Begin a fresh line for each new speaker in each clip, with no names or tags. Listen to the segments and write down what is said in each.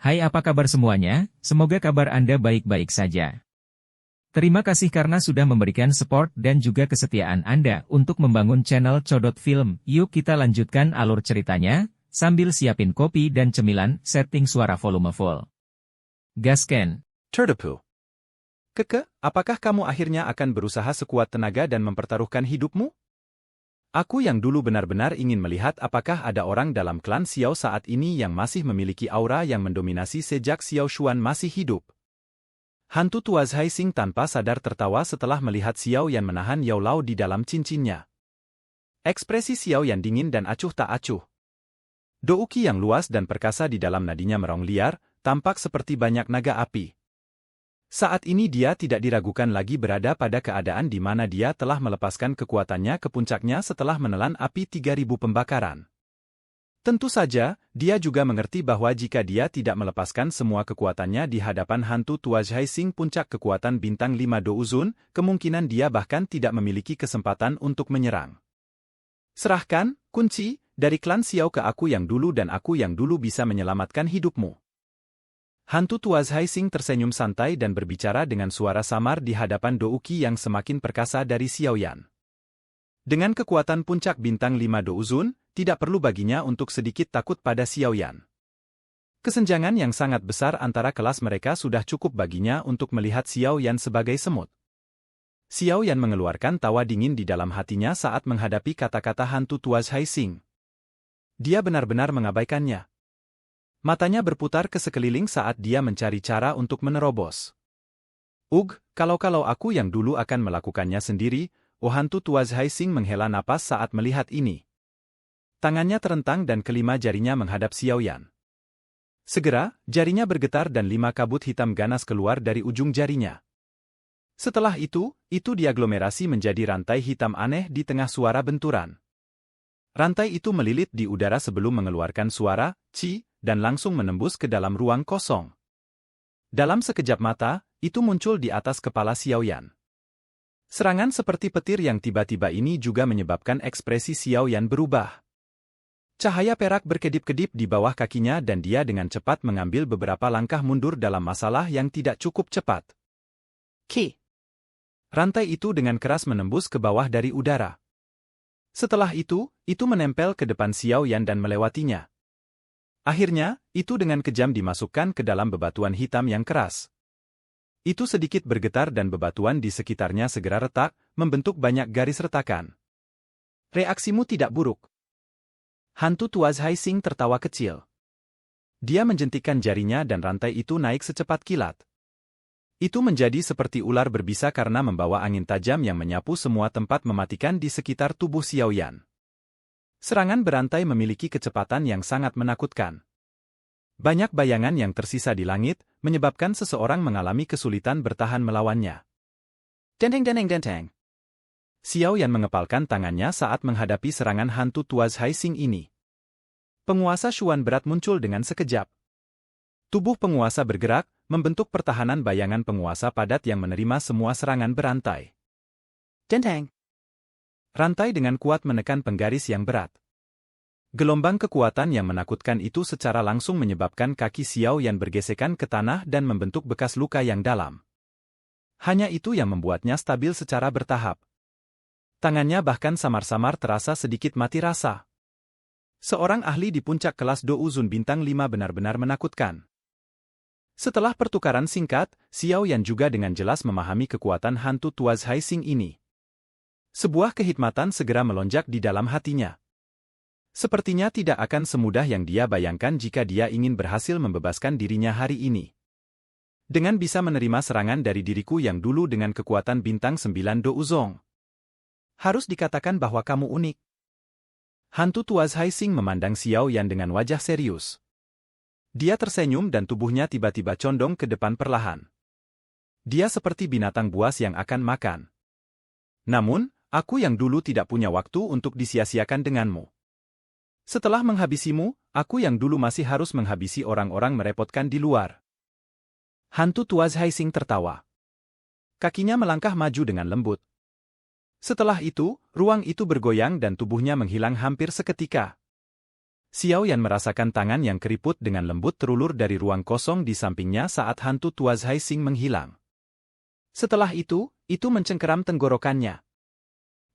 Hai, apa kabar semuanya? Semoga kabar Anda baik-baik saja. Terima kasih karena sudah memberikan support dan juga kesetiaan Anda untuk membangun channel Codot Film. Yuk kita lanjutkan alur ceritanya, sambil siapin kopi dan cemilan, setting suara volume full. Gasken.
Terdepu. Keke, apakah kamu akhirnya akan berusaha sekuat tenaga dan mempertaruhkan hidupmu? Aku yang dulu benar-benar ingin melihat apakah ada orang dalam klan Xiao saat ini yang masih memiliki aura yang mendominasi sejak Xiao Xuan masih hidup. Hantu tua Zhai Xing tanpa sadar tertawa setelah melihat Xiao Yan menahan Yao Lao di dalam cincinnya. Ekspresi Xiao Yan dingin dan acuh tak acuh. Douki yang luas dan perkasa di dalam nadinya merong liar, tampak seperti banyak naga api. Saat ini dia tidak diragukan lagi berada pada keadaan di mana dia telah melepaskan kekuatannya ke puncaknya setelah menelan api 3000 pembakaran. Tentu saja, dia juga mengerti bahwa jika dia tidak melepaskan semua kekuatannya di hadapan hantu tua Zhai Xing puncak kekuatan bintang 5 Douzun, kemungkinan dia bahkan tidak memiliki kesempatan untuk menyerang. Serahkan kunci dari klan Xiao ke aku yang dulu dan aku yang dulu bisa menyelamatkan hidupmu. Hantu tua Zhai Xing tersenyum santai dan berbicara dengan suara samar di hadapan Douki yang semakin perkasa dari Xiao Yan. Dengan kekuatan puncak bintang 5 Douzun, tidak perlu baginya untuk sedikit takut pada Xiao Yan. Kesenjangan yang sangat besar antara kelas mereka sudah cukup baginya untuk melihat Xiao Yan sebagai semut. Xiao Yan mengeluarkan tawa dingin di dalam hatinya saat menghadapi kata-kata hantu tua Zhai Xing. Dia benar-benar mengabaikannya. Matanya berputar ke sekeliling saat dia mencari cara untuk menerobos. Kalau aku yang dulu akan melakukannya sendiri, hantu tua Zhai Xing menghela napas saat melihat ini. Tangannya terentang dan kelima jarinya menghadap Xiao Yan. Segera, jarinya bergetar dan 5 kabut hitam ganas keluar dari ujung jarinya. Setelah itu diaglomerasi menjadi rantai hitam aneh di tengah suara benturan. Rantai itu melilit di udara sebelum mengeluarkan suara, "Ci", dan langsung menembus ke dalam ruang kosong. Dalam sekejap mata, itu muncul di atas kepala Xiao Yan. Serangan seperti petir yang tiba-tiba ini juga menyebabkan ekspresi Xiao Yan berubah. Cahaya perak berkedip-kedip di bawah kakinya dan dia dengan cepat mengambil beberapa langkah mundur dalam masalah yang tidak cukup cepat. Ki. Rantai itu dengan keras menembus ke bawah dari udara. Setelah itu menempel ke depan Xiao Yan dan melewatinya. Akhirnya, itu dengan kejam dimasukkan ke dalam bebatuan hitam yang keras. Itu sedikit bergetar dan bebatuan di sekitarnya segera retak, membentuk banyak garis retakan. Reaksimu tidak buruk. Hantu tua Zhai Xing tertawa kecil. Dia menjentikkan jarinya dan rantai itu naik secepat kilat. Itu menjadi seperti ular berbisa karena membawa angin tajam yang menyapu semua tempat mematikan di sekitar tubuh Xiao Yan. Serangan berantai memiliki kecepatan yang sangat menakutkan. Banyak bayangan yang tersisa di langit, menyebabkan seseorang mengalami kesulitan bertahan melawannya. Denteng. Xiao Yan mengepalkan tangannya saat menghadapi serangan hantu tua Zhai Xing ini. Penguasa Xuan berat muncul dengan sekejap. Tubuh penguasa bergerak, membentuk pertahanan bayangan penguasa padat yang menerima semua serangan berantai. Denteng. Rantai dengan kuat menekan penggaris yang berat. Gelombang kekuatan yang menakutkan itu secara langsung menyebabkan kaki Xiao Yan bergesekan ke tanah dan membentuk bekas luka yang dalam. Hanya itu yang membuatnya stabil secara bertahap. Tangannya bahkan samar-samar terasa sedikit mati rasa. Seorang ahli di puncak kelas Douzun bintang 5 benar-benar menakutkan. Setelah pertukaran singkat, Xiao Yan juga dengan jelas memahami kekuatan hantu tua Zhai Xing ini. Sebuah kehikmatan segera melonjak di dalam hatinya. Sepertinya tidak akan semudah yang dia bayangkan jika dia ingin berhasil membebaskan dirinya hari ini. Dengan bisa menerima serangan dari diriku yang dulu dengan kekuatan bintang 9 Douzong. Harus dikatakan bahwa kamu unik. Hantu tua Zhai Xing memandang Xiao Yan dengan wajah serius. Dia tersenyum dan tubuhnya tiba-tiba condong ke depan perlahan. Dia seperti binatang buas yang akan makan. Namun, aku yang dulu tidak punya waktu untuk disia-siakan denganmu. Setelah menghabisimu, aku yang dulu masih harus menghabisi orang-orang merepotkan di luar. Hantu tua Zhai Xing tertawa. Kakinya melangkah maju dengan lembut. Setelah itu, ruang itu bergoyang dan tubuhnya menghilang hampir seketika. Xiao Yan merasakan tangan yang keriput dengan lembut terulur dari ruang kosong di sampingnya saat hantu Tuaz Haixing menghilang. Setelah itu mencengkeram tenggorokannya.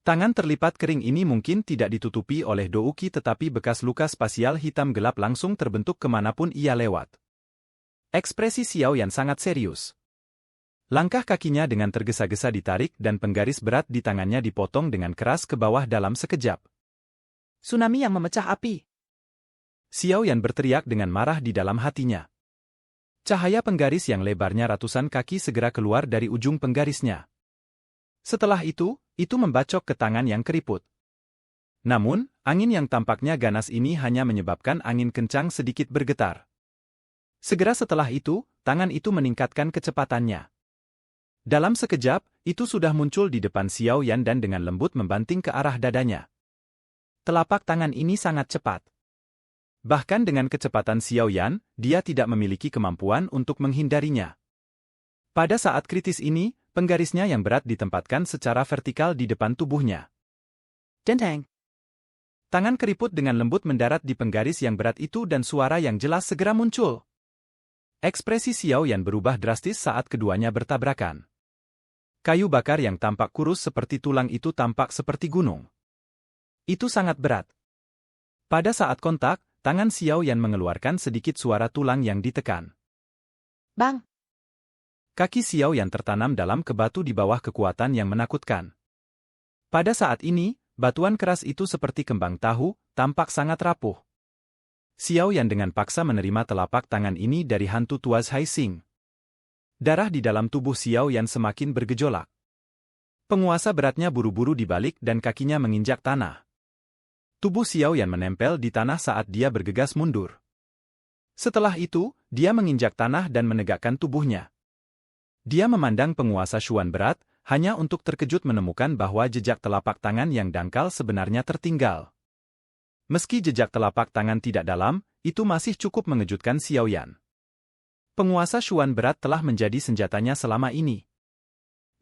Tangan terlipat kering ini mungkin tidak ditutupi oleh Douki tetapi bekas luka spasial hitam gelap langsung terbentuk kemanapun ia lewat. Ekspresi Xiao Yan sangat serius. Langkah kakinya dengan tergesa-gesa ditarik dan penggaris berat di tangannya dipotong dengan keras ke bawah dalam sekejap.
Tsunami yang memecah api.
Xiao Yan berteriak dengan marah di dalam hatinya. Cahaya penggaris yang lebarnya ratusan kaki segera keluar dari ujung penggarisnya. Setelah itu membacok ke tangan yang keriput. Namun, angin yang tampaknya ganas ini hanya menyebabkan angin kencang sedikit bergetar. Segera setelah itu, tangan itu meningkatkan kecepatannya. Dalam sekejap, itu sudah muncul di depan Xiao Yan dan dengan lembut membanting ke arah dadanya. Telapak tangan ini sangat cepat. Bahkan dengan kecepatan Xiao Yan, dia tidak memiliki kemampuan untuk menghindarinya. Pada saat kritis ini, penggarisnya yang berat ditempatkan secara vertikal di depan tubuhnya.
Denteng.
Tangan keriput dengan lembut mendarat di penggaris yang berat itu dan suara yang jelas segera muncul. Ekspresi Xiao Yan berubah drastis saat keduanya bertabrakan. Kayu bakar yang tampak kurus seperti tulang itu tampak seperti gunung. Itu sangat berat. Pada saat kontak, tangan Xiao Yan mengeluarkan sedikit suara tulang yang ditekan.
Bang!
Kaki Xiao Yan tertanam dalam ke batu di bawah kekuatan yang menakutkan. Pada saat ini, batuan keras itu seperti kembang tahu, tampak sangat rapuh. Xiao Yan dengan paksa menerima telapak tangan ini dari hantu Tuaz Haixing. Darah di dalam tubuh Xiao Yan semakin bergejolak. Penguasa beratnya buru-buru dibalik dan kakinya menginjak tanah. Tubuh Xiao Yan menempel di tanah saat dia bergegas mundur. Setelah itu, dia menginjak tanah dan menegakkan tubuhnya. Dia memandang penguasa Shuan berat, hanya untuk terkejut menemukan bahwa jejak telapak tangan yang dangkal sebenarnya tertinggal. Meski jejak telapak tangan tidak dalam, itu masih cukup mengejutkan Xiao Yan. Penguasa Shuan berat telah menjadi senjatanya selama ini.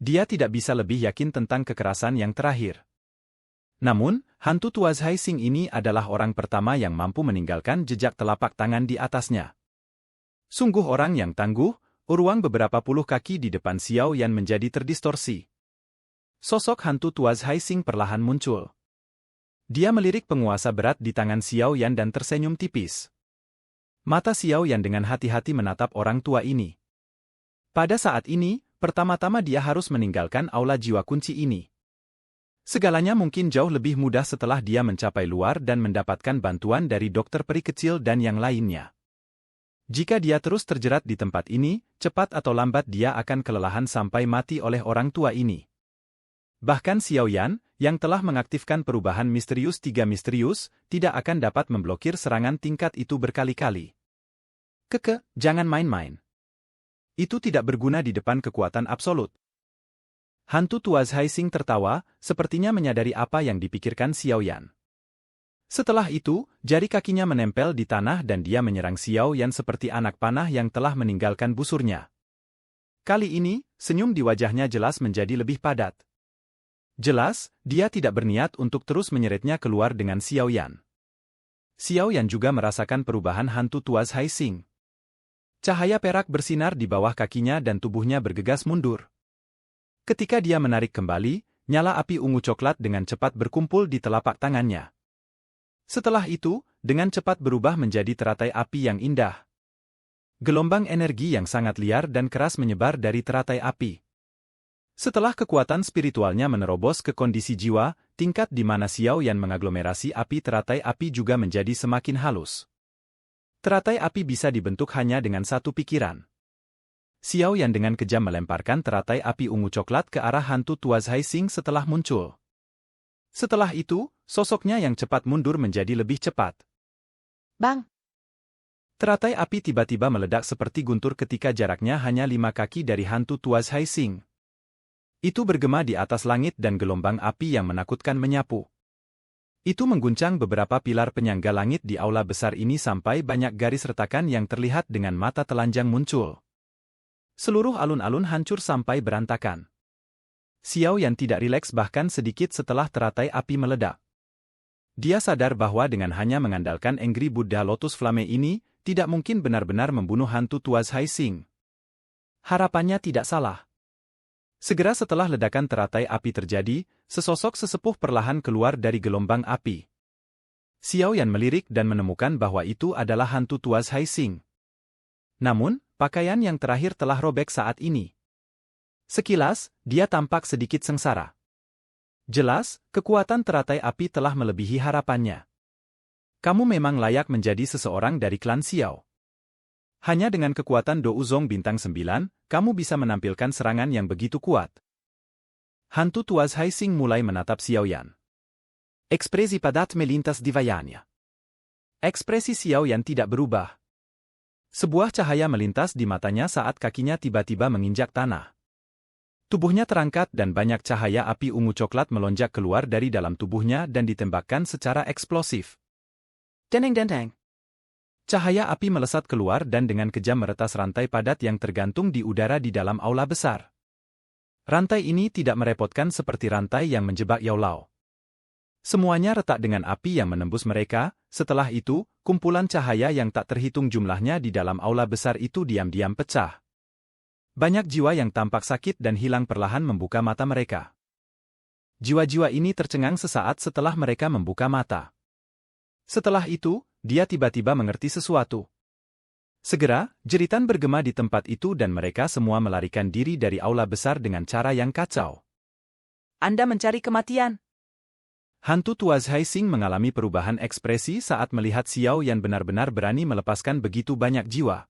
Dia tidak bisa lebih yakin tentang kekerasan yang terakhir. Namun, hantu Tuaz Haixing ini adalah orang pertama yang mampu meninggalkan jejak telapak tangan di atasnya. Sungguh orang yang tangguh, ruang beberapa puluh kaki di depan Xiao Yan menjadi terdistorsi. Sosok hantu Tuaz Haixing perlahan muncul. Dia melirik penguasa berat di tangan Xiao Yan dan tersenyum tipis. Mata Xiao Yan dengan hati-hati menatap orang tua ini. Pada saat ini, pertama-tama dia harus meninggalkan aula jiwa kunci ini. Segalanya mungkin jauh lebih mudah setelah dia mencapai luar dan mendapatkan bantuan dari dokter peri kecil dan yang lainnya. Jika dia terus terjerat di tempat ini, cepat atau lambat dia akan kelelahan sampai mati oleh orang tua ini. Bahkan Xiao Yan, yang telah mengaktifkan perubahan misterius 3 misterius, tidak akan dapat memblokir serangan tingkat itu berkali-kali. Jangan main-main. Itu tidak berguna di depan kekuatan absolut. Hantu Tuaz Haixing tertawa, sepertinya menyadari apa yang dipikirkan Xiao Yan. Setelah itu, jari kakinya menempel di tanah dan dia menyerang Xiao Yan seperti anak panah yang telah meninggalkan busurnya. Kali ini, senyum di wajahnya jelas menjadi lebih padat. Jelas, dia tidak berniat untuk terus menyeretnya keluar dengan Xiao Yan. Xiao Yan juga merasakan perubahan hantu Tuaz Haixing. Cahaya perak bersinar di bawah kakinya dan tubuhnya bergegas mundur. Ketika dia menarik kembali, nyala api ungu coklat dengan cepat berkumpul di telapak tangannya. Setelah itu, dengan cepat berubah menjadi teratai api yang indah. Gelombang energi yang sangat liar dan keras menyebar dari teratai api. Setelah kekuatan spiritualnya menerobos ke kondisi jiwa, tingkat di mana Xiao Yan mengaglomerasi api teratai api juga menjadi semakin halus. Teratai api bisa dibentuk hanya dengan satu pikiran. Xiao Yan dengan kejam melemparkan teratai api ungu coklat ke arah hantu Tuaz Haixing setelah muncul. Setelah itu, sosoknya yang cepat mundur menjadi lebih cepat.
Bang!
Teratai api tiba-tiba meledak seperti guntur ketika jaraknya hanya 5 kaki dari hantu Tuaz Haixing. Itu bergema di atas langit dan gelombang api yang menakutkan menyapu. Itu mengguncang beberapa pilar penyangga langit di aula besar ini sampai banyak garis retakan yang terlihat dengan mata telanjang muncul. Seluruh alun-alun hancur sampai berantakan. Xiao Yan tidak rileks bahkan sedikit setelah teratai api meledak. Dia sadar bahwa dengan hanya mengandalkan Angry Buddha Lotus Flame ini, tidak mungkin benar-benar membunuh hantu Tuas Haixing. Harapannya tidak salah. Segera setelah ledakan teratai api terjadi, sesosok sesepuh perlahan keluar dari gelombang api. Xiao Yan melirik dan menemukan bahwa itu adalah hantu Tuas Haixing. Namun, pakaian yang terakhir telah robek saat ini. Sekilas, dia tampak sedikit sengsara. Jelas, kekuatan teratai api telah melebihi harapannya. Kamu memang layak menjadi seseorang dari klan Xiao. Hanya dengan kekuatan Do Uzong bintang 9, kamu bisa menampilkan serangan yang begitu kuat. Hantu Tuas Haixing mulai menatap Xiao Yan. Ekspresi padat melintas di wajahnya. Ekspresi Xiao Yan tidak berubah. Sebuah cahaya melintas di matanya saat kakinya tiba-tiba menginjak tanah. Tubuhnya terangkat dan banyak cahaya api ungu coklat melonjak keluar dari dalam tubuhnya dan ditembakkan secara eksplosif.
Dendeng.
Cahaya api melesat keluar dan dengan kejam meretas rantai padat yang tergantung di udara di dalam aula besar. Rantai ini tidak merepotkan seperti rantai yang menjebak Yao Lao. Semuanya retak dengan api yang menembus mereka. Setelah itu, kumpulan cahaya yang tak terhitung jumlahnya di dalam aula besar itu diam-diam pecah. Banyak jiwa yang tampak sakit dan hilang perlahan membuka mata mereka. Jiwa-jiwa ini tercengang sesaat setelah mereka membuka mata. Setelah itu, dia tiba-tiba mengerti sesuatu. Segera, jeritan bergema di tempat itu dan mereka semua melarikan diri dari aula besar dengan cara yang kacau.
Anda mencari kematian.
Hantu Tuas Haixing mengalami perubahan ekspresi saat melihat Xiao Yan benar-benar berani melepaskan begitu banyak jiwa.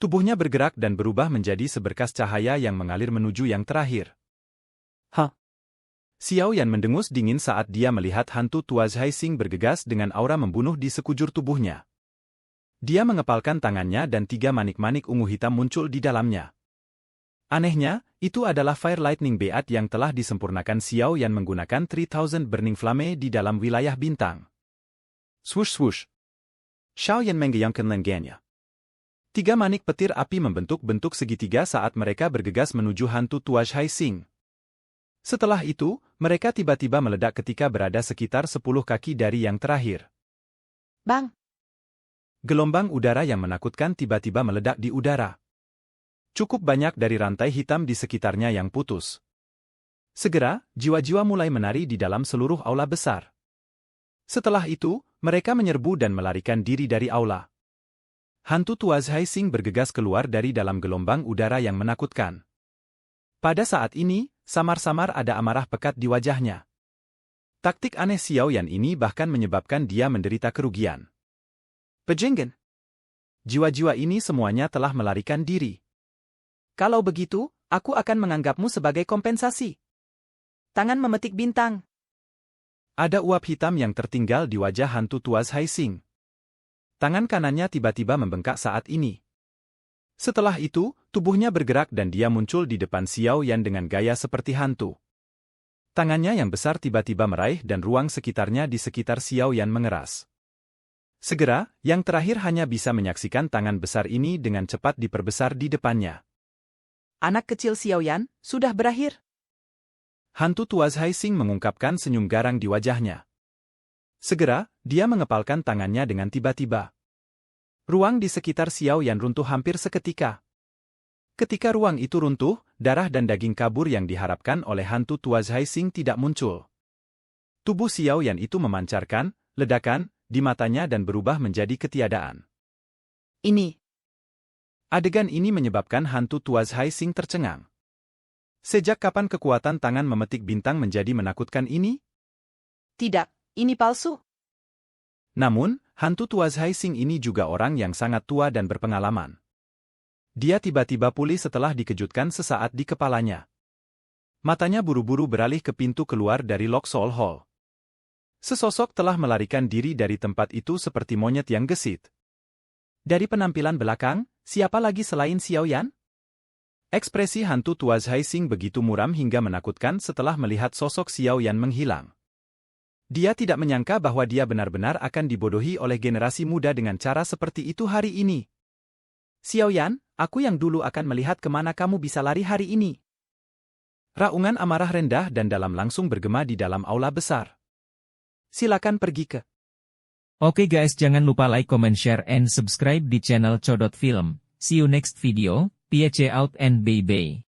Tubuhnya bergerak dan berubah menjadi seberkas cahaya yang mengalir menuju yang terakhir. Xiao Yan mendengus dingin saat dia melihat hantu Tuas Haixing bergegas dengan aura membunuh di sekujur tubuhnya. Dia mengepalkan tangannya dan 3 manik-manik ungu hitam muncul di dalamnya. Anehnya, itu adalah Fire Lightning Beat yang telah disempurnakan Xiao Yan menggunakan 3000 Burning Flame di dalam wilayah bintang. Swoosh swoosh. Xiao Yan menggeyangkan lengannya. 3 manik petir api membentuk bentuk segitiga saat mereka bergegas menuju hantu Tuas Haixing. Setelah itu, mereka tiba-tiba meledak ketika berada sekitar 10 kaki dari yang terakhir.
Bang.
Gelombang udara yang menakutkan tiba-tiba meledak di udara. Cukup banyak dari rantai hitam di sekitarnya yang putus. Segera, jiwa-jiwa mulai menari di dalam seluruh aula besar. Setelah itu, mereka menyerbu dan melarikan diri dari aula. Hantu Tuas Haixing bergegas keluar dari dalam gelombang udara yang menakutkan. Pada saat ini, samar-samar ada amarah pekat di wajahnya. Taktik aneh Xiao Yan ini bahkan menyebabkan dia menderita kerugian.
Bajingan.
Jiwa-jiwa ini semuanya telah melarikan diri.
Kalau begitu, aku akan menganggapmu sebagai kompensasi. Tangan memetik bintang.
Ada uap hitam yang tertinggal di wajah hantu Tuas Haixing. Tangan kanannya tiba-tiba membengkak saat ini. Setelah itu, tubuhnya bergerak dan dia muncul di depan Xiao Yan dengan gaya seperti hantu. Tangannya yang besar tiba-tiba meraih dan ruang sekitarnya di sekitar Xiao Yan mengeras. Segera, yang terakhir hanya bisa menyaksikan tangan besar ini dengan cepat diperbesar di depannya.
Anak kecil Xiao Yan, sudah berakhir.
Hantu Tuas Haixing mengungkapkan senyum garang di wajahnya. Segera, dia mengepalkan tangannya dengan tiba-tiba. Ruang di sekitar Xiao Yan runtuh hampir seketika. Ketika ruang itu runtuh, darah dan daging kabur yang diharapkan oleh hantu Tuas Haixing tidak muncul. Tubuh Xiao Yan itu memancarkan ledakan di matanya dan berubah menjadi ketiadaan.
Ini.
Adegan ini menyebabkan hantu Tuas Haixing tercengang. Sejak kapan kekuatan tangan memetik bintang menjadi menakutkan ini?
Tidak, ini palsu.
Namun, hantu Tuas Haixing ini juga orang yang sangat tua dan berpengalaman. Dia tiba-tiba pulih setelah dikejutkan sesaat di kepalanya. Matanya buru-buru beralih ke pintu keluar dari Lock Soul Hall. Sesosok telah melarikan diri dari tempat itu seperti monyet yang gesit. Dari penampilan belakang, siapa lagi selain Xiao Yan? Ekspresi hantu Tuas Haixing begitu muram hingga menakutkan setelah melihat sosok Xiao Yan menghilang. Dia tidak menyangka bahwa dia benar-benar akan dibodohi oleh generasi muda dengan cara seperti itu hari ini.
Xiao Yan, aku yang dulu akan melihat kemana kamu bisa lari hari ini.
Raungan amarah rendah dan dalam langsung bergema di dalam aula besar.
Silakan pergi ke.
Oke guys, jangan lupa like, comment, share, and subscribe di channel Codot Film. See you next video, PHC out and bye-bye.